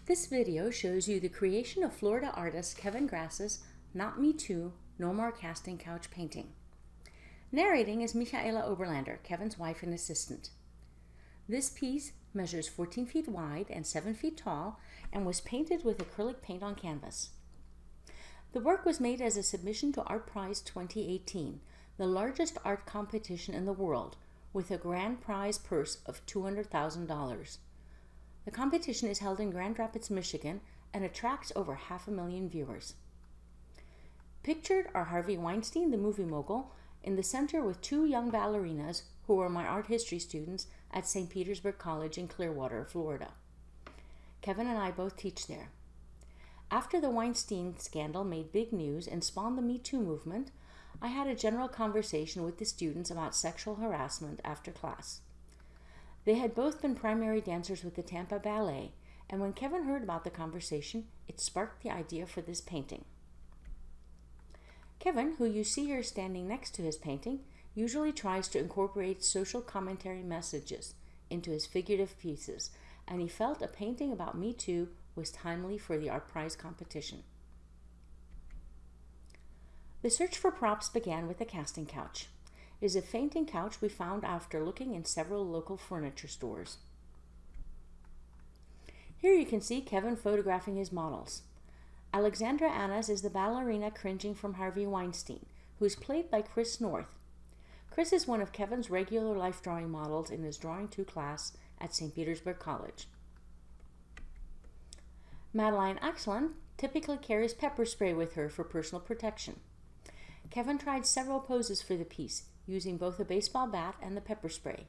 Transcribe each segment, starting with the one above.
This video shows you the creation of Florida artist Kevin Grass's Not Me Too, No More Casting Couch painting. Narrating is Michaela Oberlander, Kevin's wife and assistant. This piece measures 14 feet wide and 7 feet tall and was painted with acrylic paint on canvas. The work was made as a submission to Art Prize 2018, the largest art competition in the world, with a grand prize purse of $200,000. The competition is held in Grand Rapids, Michigan, and attracts over 500,000 viewers. Pictured are Harvey Weinstein, the movie mogul, in the center with two young ballerinas who were my art history students at St. Petersburg College in Clearwater, Florida. Kevin and I both teach there. After the Weinstein scandal made big news and spawned the Me Too movement, I had a general conversation with the students about sexual harassment after class. They had both been primary dancers with the Tampa Ballet, and when Kevin heard about the conversation, it sparked the idea for this painting. Kevin, who you see here standing next to his painting, usually tries to incorporate social commentary messages into his figurative pieces, and he felt a painting about Me Too was timely for the Art Prize competition. The search for props began with the casting couch. It is a fainting couch we found after looking in several local furniture stores. Here you can see Kevin photographing his models. Alexandra Annas is the ballerina cringing from Harvey Weinstein, who is played by Chris North. Chris is one of Kevin's regular life drawing models in his Drawing 2 class at St. Petersburg College. Madeline Axeland typically carries pepper spray with her for personal protection. Kevin tried several poses for the piece, using both a baseball bat and the pepper spray.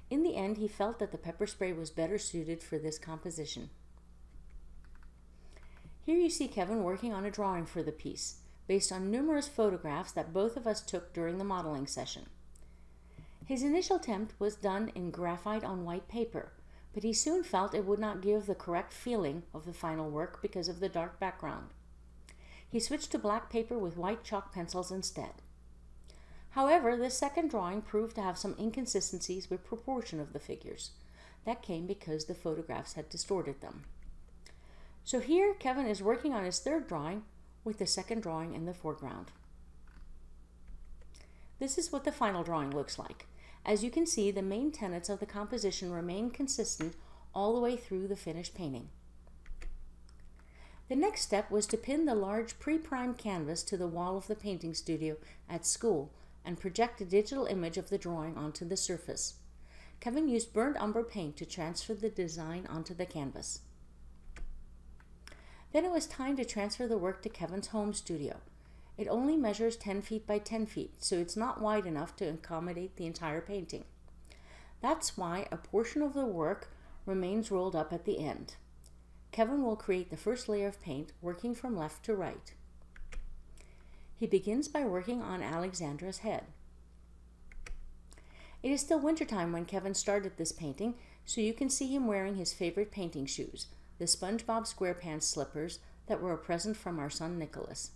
In the end, he felt that the pepper spray was better suited for this composition. Here you see Kevin working on a drawing for the piece, based on numerous photographs that both of us took during the modeling session. His initial attempt was done in graphite on white paper, but he soon felt it would not give the correct feeling of the final work because of the dark background. He switched to black paper with white chalk pencils instead. However, this second drawing proved to have some inconsistencies with proportion of the figures. That came because the photographs had distorted them. So here, Kevin is working on his third drawing with the second drawing in the foreground. This is what the final drawing looks like. As you can see, the main tenets of the composition remain consistent all the way through the finished painting. The next step was to pin the large pre-primed canvas to the wall of the painting studio at school and project a digital image of the drawing onto the surface. Kevin used burnt umber paint to transfer the design onto the canvas. Then it was time to transfer the work to Kevin's home studio. It only measures 10 feet by 10 feet, so it's not wide enough to accommodate the entire painting. That's why a portion of the work remains rolled up at the end. Kevin will create the first layer of paint, working from left to right. He begins by working on Alexandra's head. It is still wintertime when Kevin started this painting, so you can see him wearing his favorite painting shoes, the SpongeBob SquarePants slippers that were a present from our son Nicholas.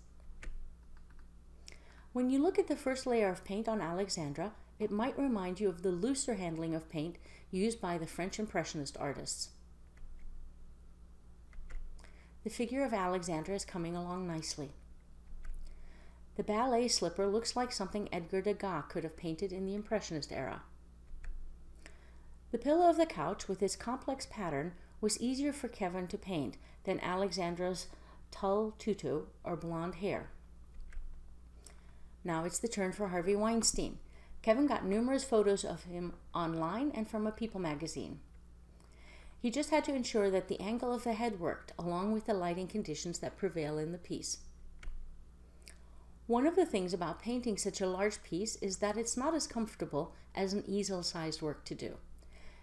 When you look at the first layer of paint on Alexandra, it might remind you of the looser handling of paint used by the French Impressionist artists. The figure of Alexandra is coming along nicely. The ballet slipper looks like something Edgar Degas could have painted in the Impressionist era. The pillow of the couch with its complex pattern was easier for Kevin to paint than Alexandra's tulle tutu or blonde hair. Now it's the turn for Harvey Weinstein. Kevin got numerous photos of him online and from a People magazine. He just had to ensure that the angle of the head worked, along with the lighting conditions that prevail in the piece. One of the things about painting such a large piece is that it's not as comfortable as an easel-sized work to do.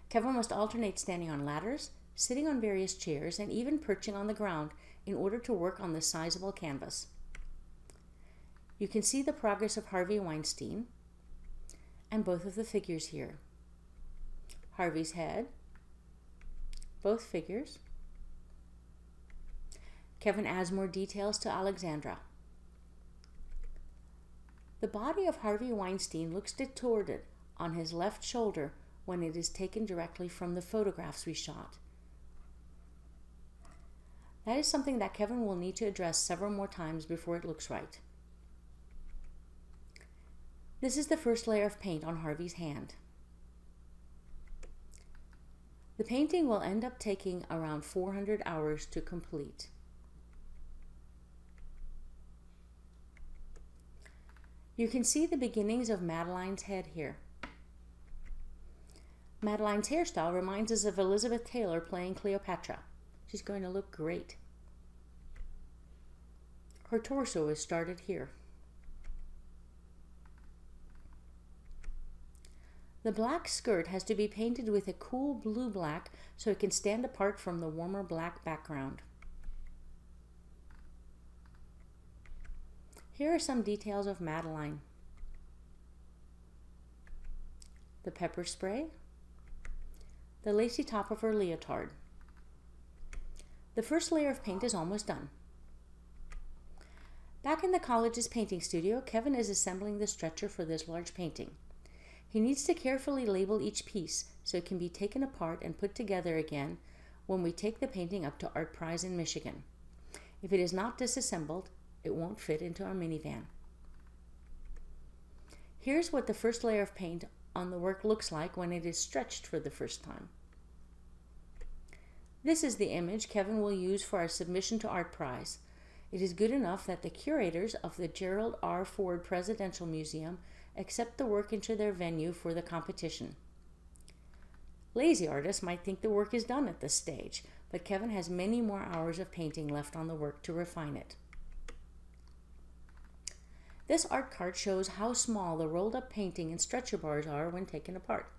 Kevin must alternate standing on ladders, sitting on various chairs, and even perching on the ground in order to work on this sizable canvas. You can see the progress of Harvey Weinstein and both of the figures here. Harvey's head, both figures. Kevin adds more details to Alexandra. The body of Harvey Weinstein looks distorted on his left shoulder when it is taken directly from the photographs we shot. That is something that Kevin will need to address several more times before it looks right. This is the first layer of paint on Harvey's hand. The painting will end up taking around 400 hours to complete. You can see the beginnings of Madeline's head here. Madeline's hairstyle reminds us of Elizabeth Taylor playing Cleopatra. She's going to look great. Her torso is started here. The black skirt has to be painted with a cool blue-black so it can stand apart from the warmer black background. Here are some details of Madeline. The pepper spray, the lacy top of her leotard. The first layer of paint is almost done. Back in the college's painting studio, Kevin is assembling the stretcher for this large painting. He needs to carefully label each piece so it can be taken apart and put together again when we take the painting up to Art Prize in Michigan. If it is not disassembled, it won't fit into our minivan. Here's what the first layer of paint on the work looks like when it is stretched for the first time. This is the image Kevin will use for our submission to Art Prize. It is good enough that the curators of the Gerald R. Ford Presidential Museum accept the work into their venue for the competition. Lazy artists might think the work is done at this stage, but Kevin has many more hours of painting left on the work to refine it. This art card shows how small the rolled up painting and stretcher bars are when taken apart.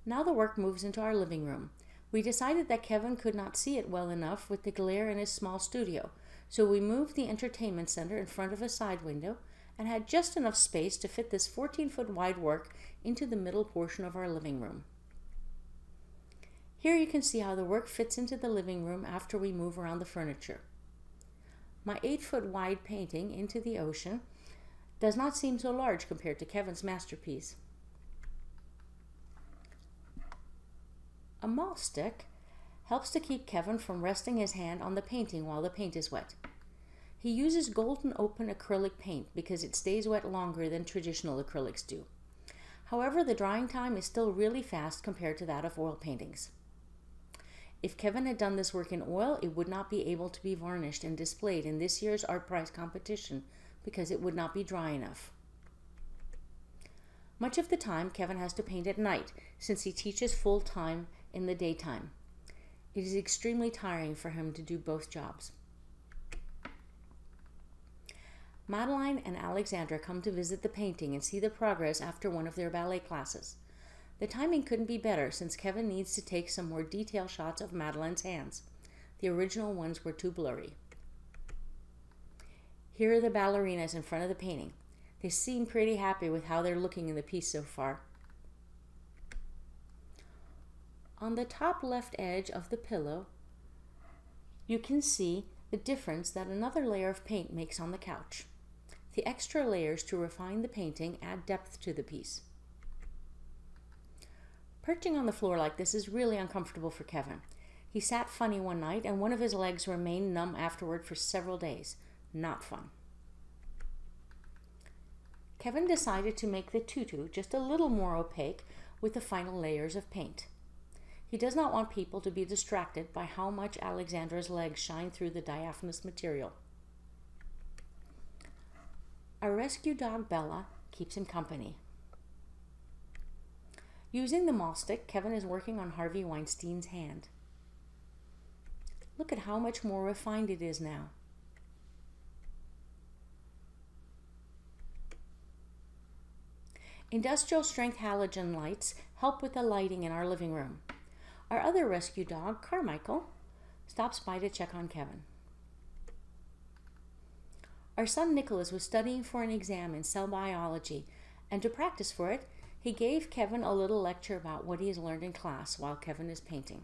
Now the work moves into our living room. We decided that Kevin could not see it well enough with the glare in his small studio, so we moved the entertainment center in front of a side window and had just enough space to fit this 14-foot wide work into the middle portion of our living room. Here you can see how the work fits into the living room after we move around the furniture. My 8-foot wide painting, Into the Ocean, does not seem so large compared to Kevin's masterpiece. A malt stick helps to keep Kevin from resting his hand on the painting while the paint is wet. He uses golden open acrylic paint because it stays wet longer than traditional acrylics do. However, the drying time is still really fast compared to that of oil paintings. If Kevin had done this work in oil, it would not be able to be varnished and displayed in this year's Art Prize competition because it would not be dry enough. Much of the time, Kevin has to paint at night since he teaches full-time in the daytime. It is extremely tiring for him to do both jobs. Madeline and Alexandra come to visit the painting and see the progress after one of their ballet classes. The timing couldn't be better since Kevin needs to take some more detailed shots of Madeline's hands. The original ones were too blurry. Here are the ballerinas in front of the painting. They seem pretty happy with how they're looking in the piece so far. On the top left edge of the pillow, you can see the difference that another layer of paint makes on the couch. The extra layers to refine the painting add depth to the piece. Perching on the floor like this is really uncomfortable for Kevin. He sat funny one night and one of his legs remained numb afterward for several days. Not fun. Kevin decided to make the tutu just a little more opaque with the final layers of paint. He does not want people to be distracted by how much Alexandra's legs shine through the diaphanous material. Our rescue dog Bella keeps him company. Using the malt stick, Kevin is working on Harvey Weinstein's hand. Look at how much more refined it is now. Industrial strength halogen lights help with the lighting in our living room. Our other rescue dog, Carmichael, stops by to check on Kevin. Our son Nicholas was studying for an exam in cell biology, and to practice for it, he gave Kevin a little lecture about what he has learned in class while Kevin is painting.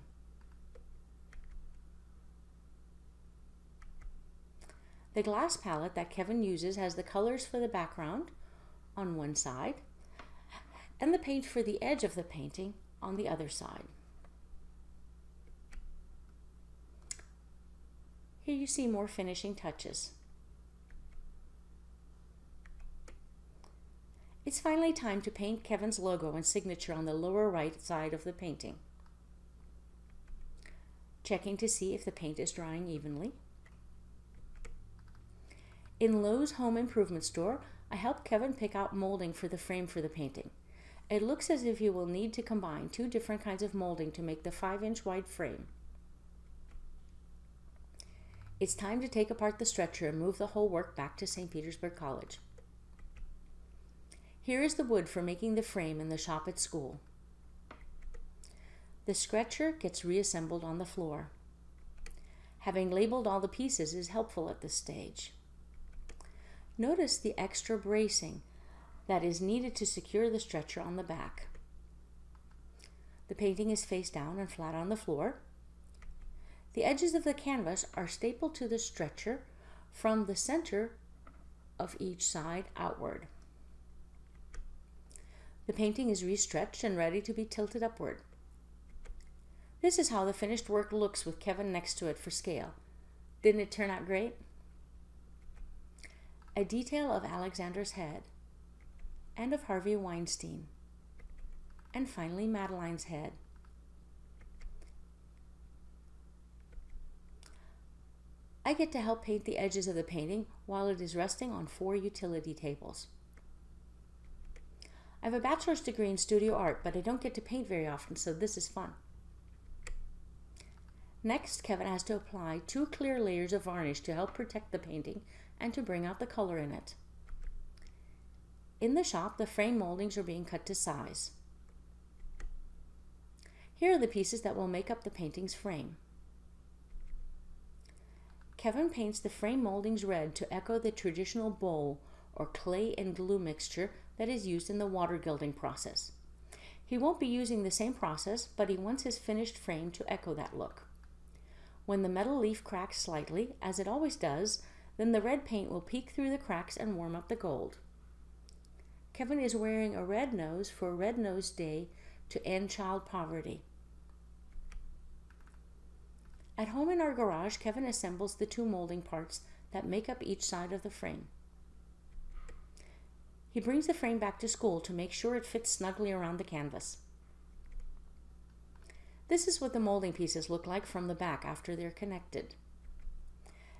The glass palette that Kevin uses has the colors for the background on one side and the paint for the edge of the painting on the other side. Here you see more finishing touches. It's finally time to paint Kevin's logo and signature on the lower right side of the painting. Checking to see if the paint is drying evenly. In Lowe's Home Improvement Store, I helped Kevin pick out molding for the frame for the painting. It looks as if you will need to combine 2 different kinds of molding to make the 5-inch wide frame. It's time to take apart the stretcher and move the whole work back to St. Petersburg College. Here is the wood for making the frame in the shop at school. The stretcher gets reassembled on the floor. Having labeled all the pieces is helpful at this stage. Notice the extra bracing that is needed to secure the stretcher on the back. The painting is face down and flat on the floor. The edges of the canvas are stapled to the stretcher from the center of each side outward. The painting is restretched and ready to be tilted upward. This is how the finished work looks with Kevin next to it for scale. Didn't it turn out great? A detail of Alexander's head, and of Harvey Weinstein, and finally Madeline's head. I get to help paint the edges of the painting while it is resting on 4 utility tables. I have a bachelor's degree in studio art, but I don't get to paint very often, so this is fun. Next, Kevin has to apply 2 clear layers of varnish to help protect the painting and to bring out the color in it. In the shop, the frame moldings are being cut to size. Here are the pieces that will make up the painting's frame. Kevin paints the frame moldings red to echo the traditional bowl or clay and glue mixture that is used in the water gilding process. He won't be using the same process, but he wants his finished frame to echo that look. When the metal leaf cracks slightly, as it always does, then the red paint will peek through the cracks and warm up the gold. Kevin is wearing a red nose for Red Nose Day to end child poverty. At home in our garage, Kevin assembles the 2 molding parts that make up each side of the frame. He brings the frame back to school to make sure it fits snugly around the canvas. This is what the molding pieces look like from the back after they're connected.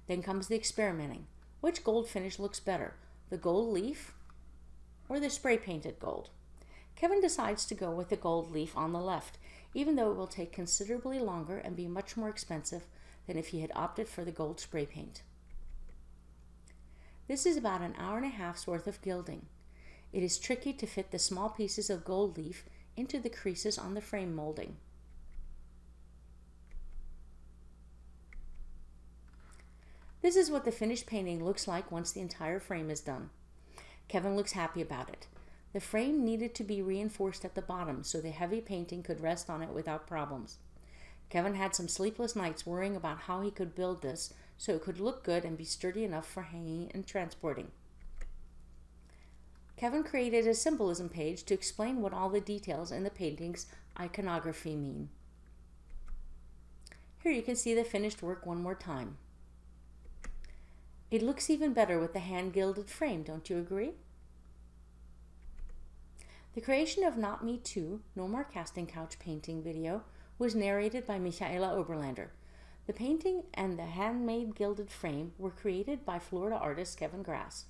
Then comes the experimenting. Which gold finish looks better, the gold leaf or the spray painted gold? Kevin decides to go with the gold leaf on the left, even though it will take considerably longer and be much more expensive than if he had opted for the gold spray paint. This is about an hour and a half's worth of gilding. It is tricky to fit the small pieces of gold leaf into the creases on the frame molding. This is what the finished painting looks like once the entire frame is done. Kevin looks happy about it. The frame needed to be reinforced at the bottom so the heavy painting could rest on it without problems. Kevin had some sleepless nights worrying about how he could build this so it could look good and be sturdy enough for hanging and transporting. Kevin created a symbolism page to explain what all the details in the painting's iconography mean. Here you can see the finished work one more time. It looks even better with the hand-gilded frame, don't you agree? The creation of Not Me Too, No More Casting Couch painting video was narrated by Michaela Oberlander. The painting and the handmade gilded frame were created by Florida artist Kevin Grass.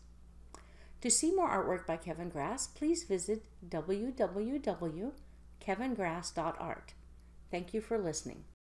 To see more artwork by Kevin Grass, please visit www.kevingrass.art. Thank you for listening.